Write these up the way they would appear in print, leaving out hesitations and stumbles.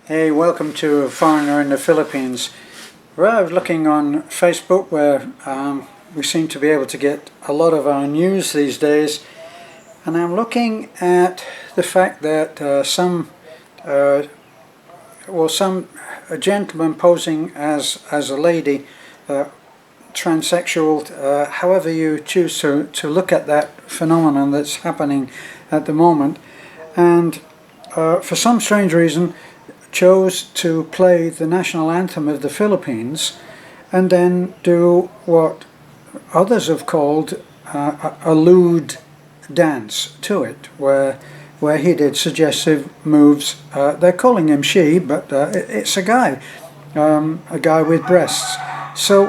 Hey, welcome to A Foreigner in the Philippines. Well, I was looking on Facebook where we seem to be able to get a lot of our news these days, and I'm looking at the fact that a gentleman posing as a lady, transsexual, however you choose to look at that phenomenon that's happening at the moment, and for some strange reason chose to play the national anthem of the Philippines and then do what others have called a lewd dance to it, where he did suggestive moves. They're calling him she, but it's a guy with breasts. So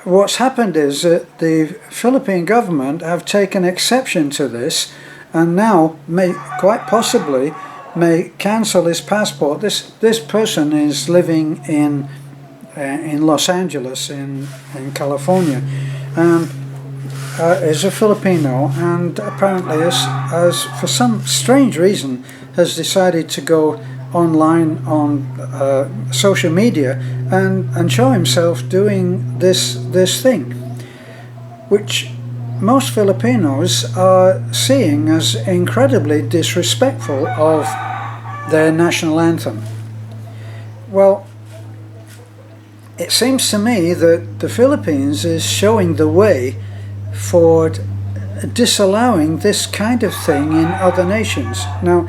what's happened is that the Philippine government have taken exception to this and now may quite possibly cancel his passport. This person is living in Los Angeles in California, and is a Filipino, and apparently has for some strange reason has decided to go online on social media and show himself doing this thing, which most Filipinos are seeing as incredibly disrespectful of their national anthem. Well, it seems to me that the Philippines is showing the way for disallowing this kind of thing in other nations. Now,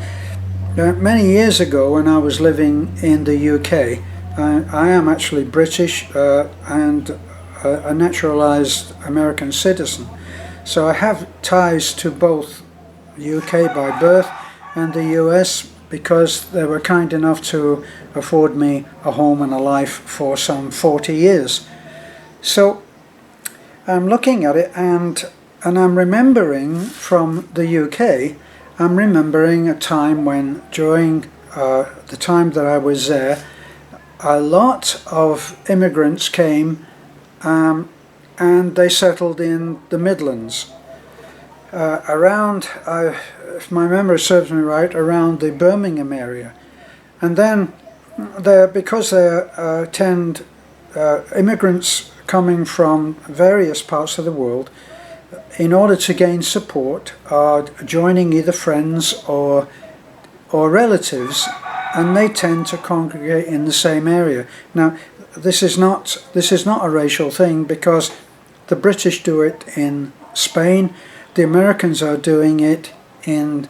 many years ago when I was living in the UK, I am actually British and a naturalized American citizen. So I have ties to both UK by birth and the US because they were kind enough to afford me a home and a life for some 40 years. So I'm looking at it and I'm remembering from the UK, I'm remembering a time when during the time that I was there, a lot of immigrants came and they settled in the Midlands, around, if my memory serves me right, around the Birmingham area. And then, because there tend immigrants coming from various parts of the world, in order to gain support, are joining either friends or relatives, and they tend to congregate in the same area. Now, this is not a racial thing, because the British do it in Spain, the Americans are doing it in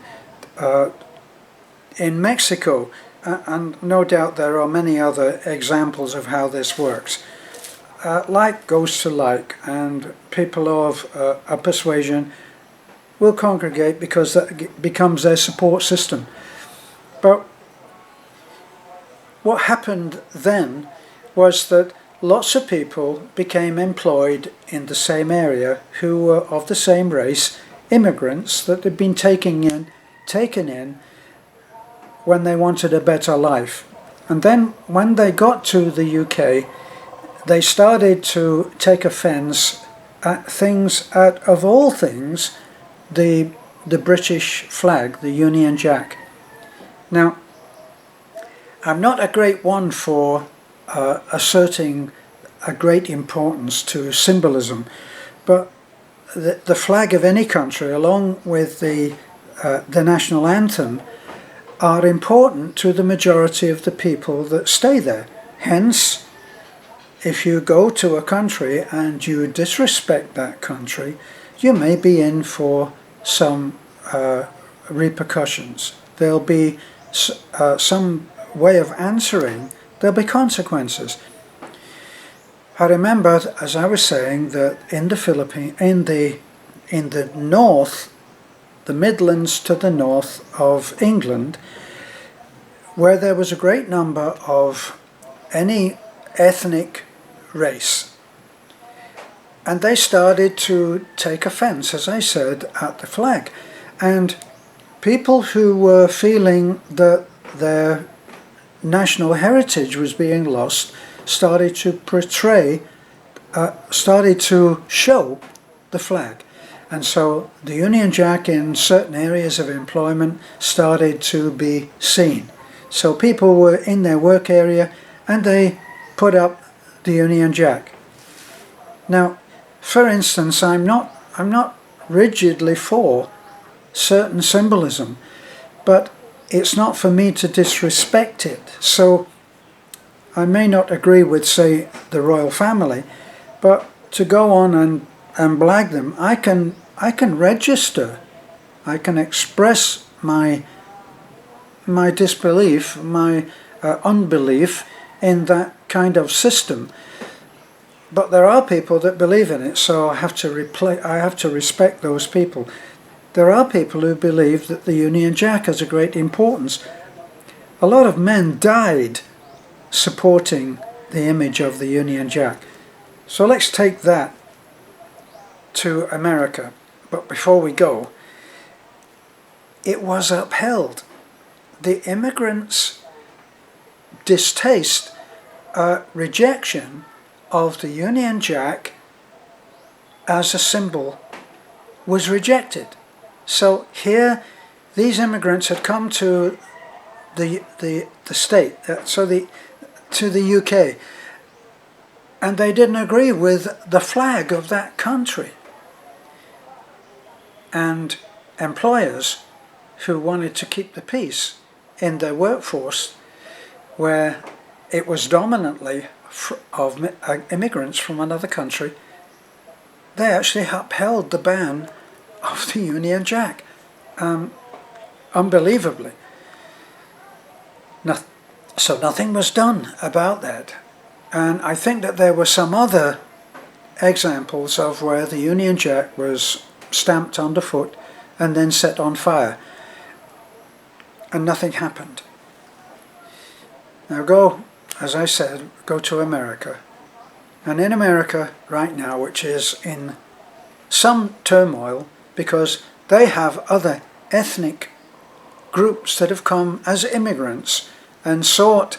Mexico, and no doubt there are many other examples of how this works. Like goes to like, and people of a persuasion will congregate because that becomes their support system. But what happened then was that lots of people became employed in the same area who were of the same race, immigrants that had been taken in when they wanted a better life. And then when they got to the UK, they started to take offence at things, of all things, the British flag, the Union Jack. Now, I'm not a great one for asserting a great importance to symbolism, but the flag of any country, along with the national anthem, are important to the majority of the people that stay there. Hence, if you go to a country and you disrespect that country, you may be in for some repercussions. There'll be some way of answering. There'll be consequences. I remember, as I was saying, that in the Philippines, in the north, the Midlands to the north of England, where there was a great number of any ethnic race, and they started to take offence, as I said, at the flag, and people who were feeling that their national heritage was being lost started to show the flag. And so the Union Jack in certain areas of employment started to be seen. So people were in their work area and they put up the Union Jack. Now, for instance, I'm not rigidly for certain symbolism, but it's not for me to disrespect it. So I may not agree with, say, the royal family, but to go on and blag them, I can register, I can express my disbelief, my unbelief in that kind of system. But there are people that believe in it, so I have to respect those people. There are people who believe that the Union Jack has a great importance. A lot of men died supporting the image of the Union Jack. So let's take that to America. But before we go, it was upheld. The immigrants' distaste, rejection of the Union Jack as a symbol was rejected. So here, these immigrants had come to the state, to the UK, and they didn't agree with the flag of that country. And employers who wanted to keep the peace in their workforce, where it was dominantly of immigrants from another country, they actually upheld the ban of the Union Jack, unbelievably. So nothing was done about that. And I think that there were some other examples of where the Union Jack was stamped underfoot and then set on fire, and nothing happened. Now go, as I said, go to America. And in America right now, which is in some turmoil because they have other ethnic groups that have come as immigrants and sought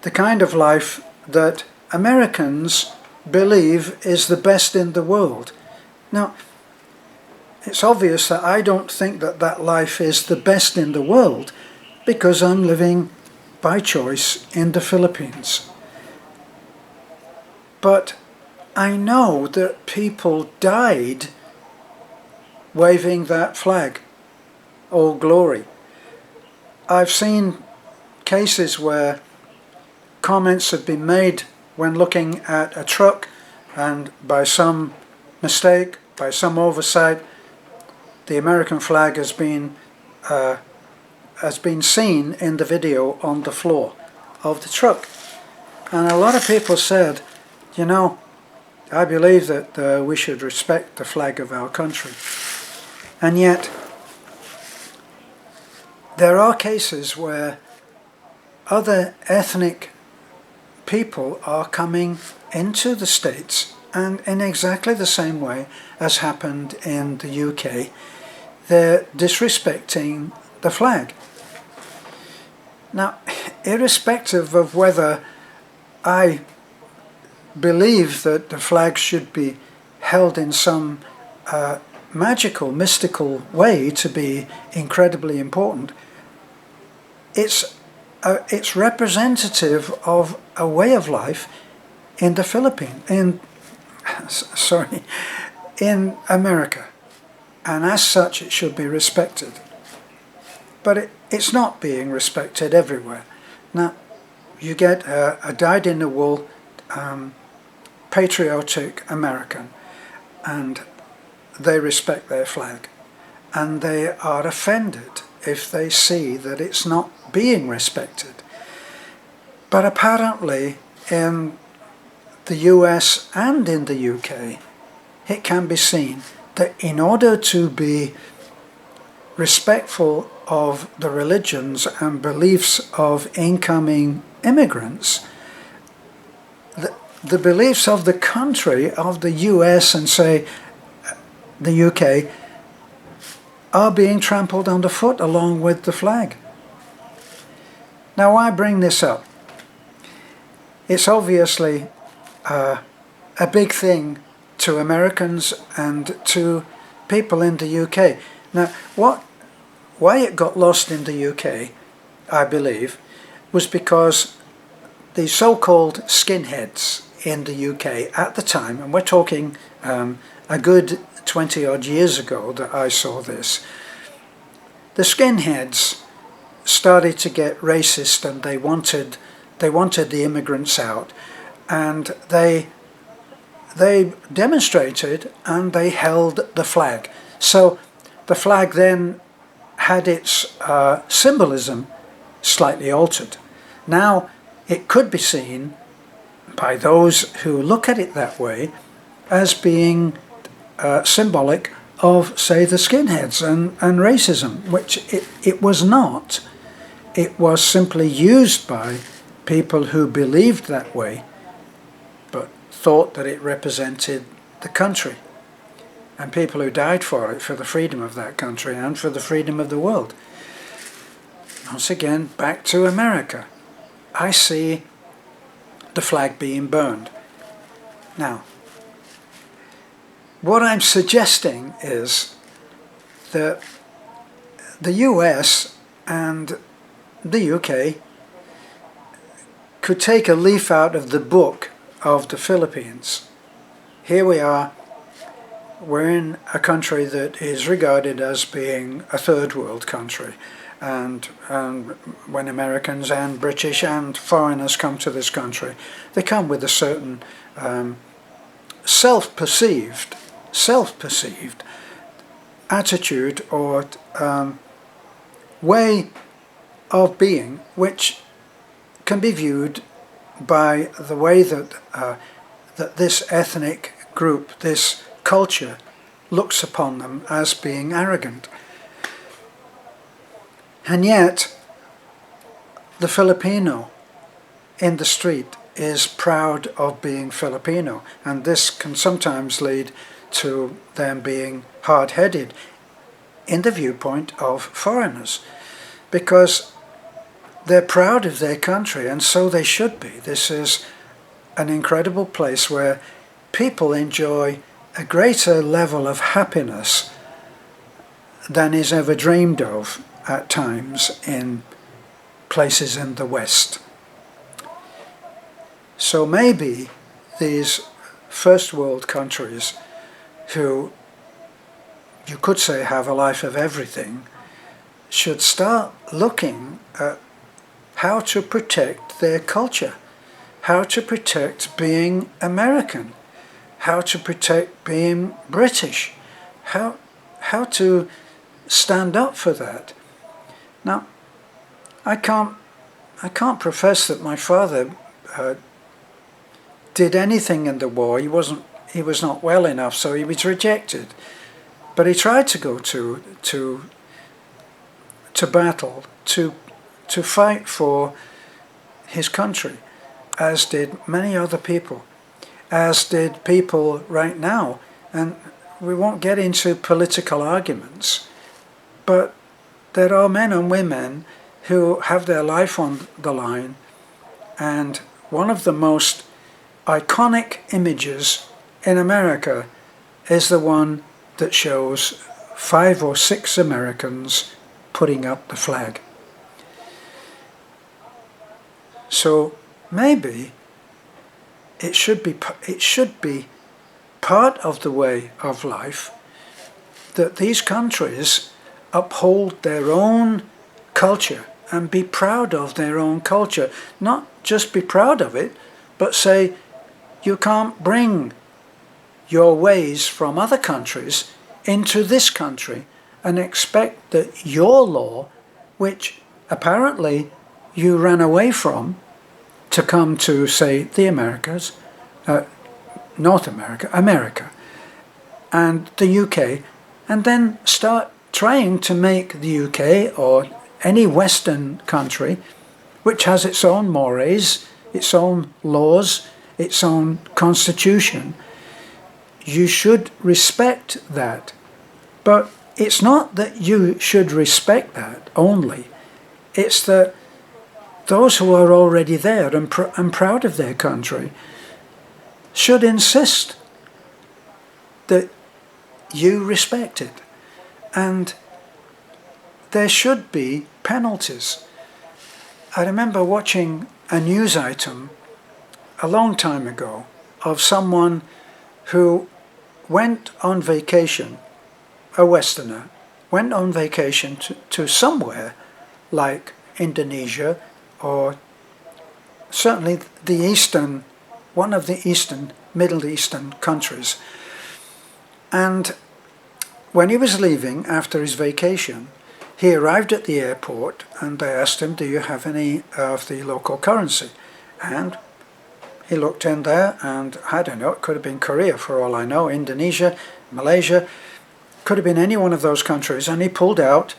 the kind of life that Americans believe is the best in the world. Now, it's obvious that I don't think that that life is the best in the world because I'm living by choice in the Philippines. But I know that people died waving that flag, Old Glory. I've seen cases where comments have been made when looking at a truck, and by some mistake, by some oversight, the American flag has been seen in the video on the floor of the truck. And a lot of people said, you know, I believe that we should respect the flag of our country. And yet, there are cases where other ethnic people are coming into the States, and in exactly the same way as happened in the UK, they're disrespecting the flag. Now, irrespective of whether I believe that the flag should be held in some magical, mystical way to be incredibly important, it's representative of a way of life in the Philippines, in America, and as such it should be respected. But it's not being respected everywhere. Now, you get a dyed-in-the-wool, patriotic American, and they respect their flag, and they are offended if they see that it's not being respected. But apparently in the US and in the UK, it can be seen that in order to be respectful of the religions and beliefs of incoming immigrants, the beliefs of the country, of the US and say the UK, are being trampled underfoot along with the flag. Now, why bring this up? It's obviously a big thing to Americans and to people in the UK. Now, why it got lost in the UK, I believe, was because the so-called skinheads in the UK at the time, and we're talking a good 20 odd years ago that I saw this, the skinheads started to get racist, and they wanted the immigrants out, and they demonstrated and they held the flag. So the flag then had its symbolism slightly altered. Now it could be seen by those who look at it that way as being symbolic of, say, the skinheads and racism, which it was not. It was simply used by people who believed that way, but thought that it represented the country, and people who died for it, for the freedom of that country and for the freedom of the world. Once again, back to America. I see the flag being burned. Now, what I'm suggesting is that the US and the UK could take a leaf out of the book of the Philippines. Here we are, we're in a country that is regarded as being a third world country, and when Americans and British and foreigners come to this country, they come with a certain self-perceived attitude or way of being, which can be viewed by the way that that this ethnic group, this culture, looks upon them as being arrogant. And yet, the Filipino in the street is proud of being Filipino, and this can sometimes lead to them being hard-headed in the viewpoint of foreigners, because they're proud of their country, and so they should be. This is an incredible place where people enjoy a greater level of happiness than is ever dreamed of at times in places in the West. So maybe these first world countries, who you could say have a life of everything, should start looking at how to protect their culture, how to protect being American, how to protect being British, how to stand up for that. Now, I can't profess that my father did anything in the war. He was not well enough, so he was rejected. But he tried to go to battle, to fight for his country, as did many other people, as did people right now. And we won't get into political arguments, but there are men and women who have their life on the line, and one of the most iconic images in America is the one that shows 5 or 6 Americans putting up the flag. So maybe it should be part of the way of life that these countries uphold their own culture and be proud of their own culture. Not just be proud of it, but say, you can't bring your ways from other countries into this country and expect that your law, which apparently you ran away from to come to, say, the Americas, North America, America, and the UK, and then start trying to make the UK or any Western country, which has its own mores, its own laws, its own constitution, you should respect that. But it's not that you should respect that only. It's that those who are already there and proud of their country should insist that you respect it. And there should be penalties. I remember watching a news item a long time ago of someone who went on vacation, a Westerner, went on vacation to somewhere like Indonesia, or certainly one of the Middle Eastern countries. And when he was leaving after his vacation, he arrived at the airport and they asked him, do you have any of the local currency? And he looked in there and, I don't know, it could have been Korea for all I know, Indonesia, Malaysia, could have been any one of those countries, and he pulled out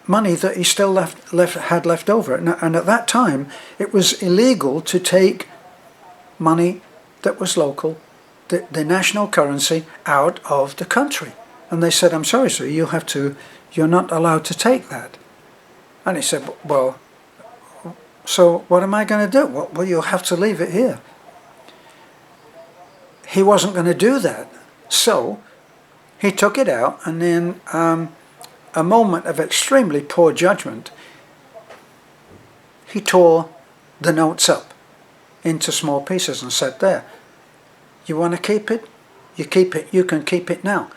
money that he still had left over. And at that time, it was illegal to take money that was local, the national currency, out of the country. And they said, I'm sorry, sir, you're not allowed to take that. And he said, well, so what am I going to do? Well, you'll have to leave it here. He wasn't going to do that. So he took it out, and in a moment of extremely poor judgment, he tore the notes up into small pieces and said, there, you want to keep it? You keep it. You can keep it now.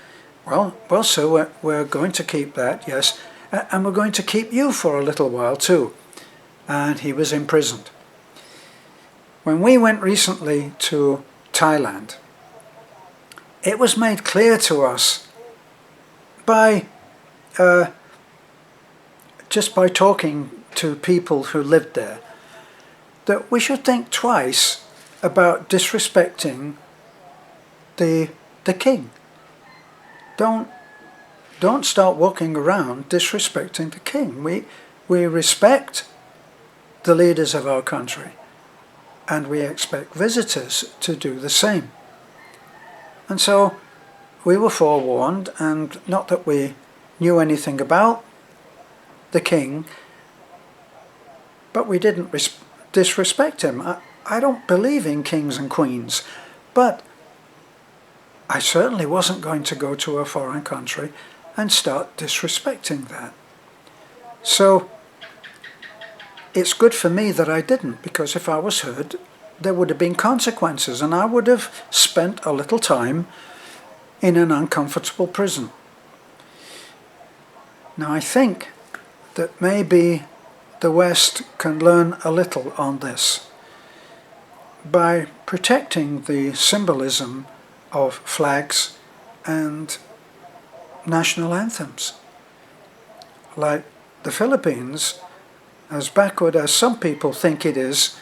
Well, so we're going to keep that, yes, and we're going to keep you for a little while too. And he was imprisoned. When we went recently to Thailand, it was made clear to us just by talking to people who lived there, that we should think twice about disrespecting the king. Don't start walking around disrespecting the king. We respect the leaders of our country, and we expect visitors to do the same. And so we were forewarned, and not that we knew anything about the king, but we didn't disrespect him. I don't believe in kings and queens, but I certainly wasn't going to go to a foreign country and start disrespecting that. So it's good for me that I didn't, because if I was heard, there would have been consequences, and I would have spent a little time in an uncomfortable prison. Now I think that maybe the West can learn a little on this by protecting the symbolism of flags and national anthems. Like the Philippines, as backward as some people think it is,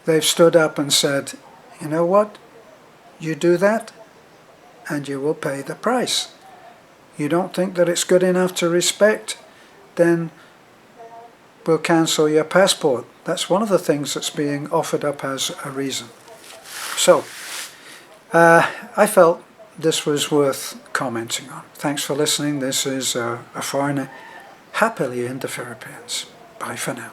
they've stood up and said, you know what, you do that and you will pay the price. You don't think that it's good enough to respect, then we'll cancel your passport. That's one of the things that's being offered up as a reason. So, I felt this was worth commenting on. Thanks for listening. This is a foreigner happily in the Philippines. Bye for now.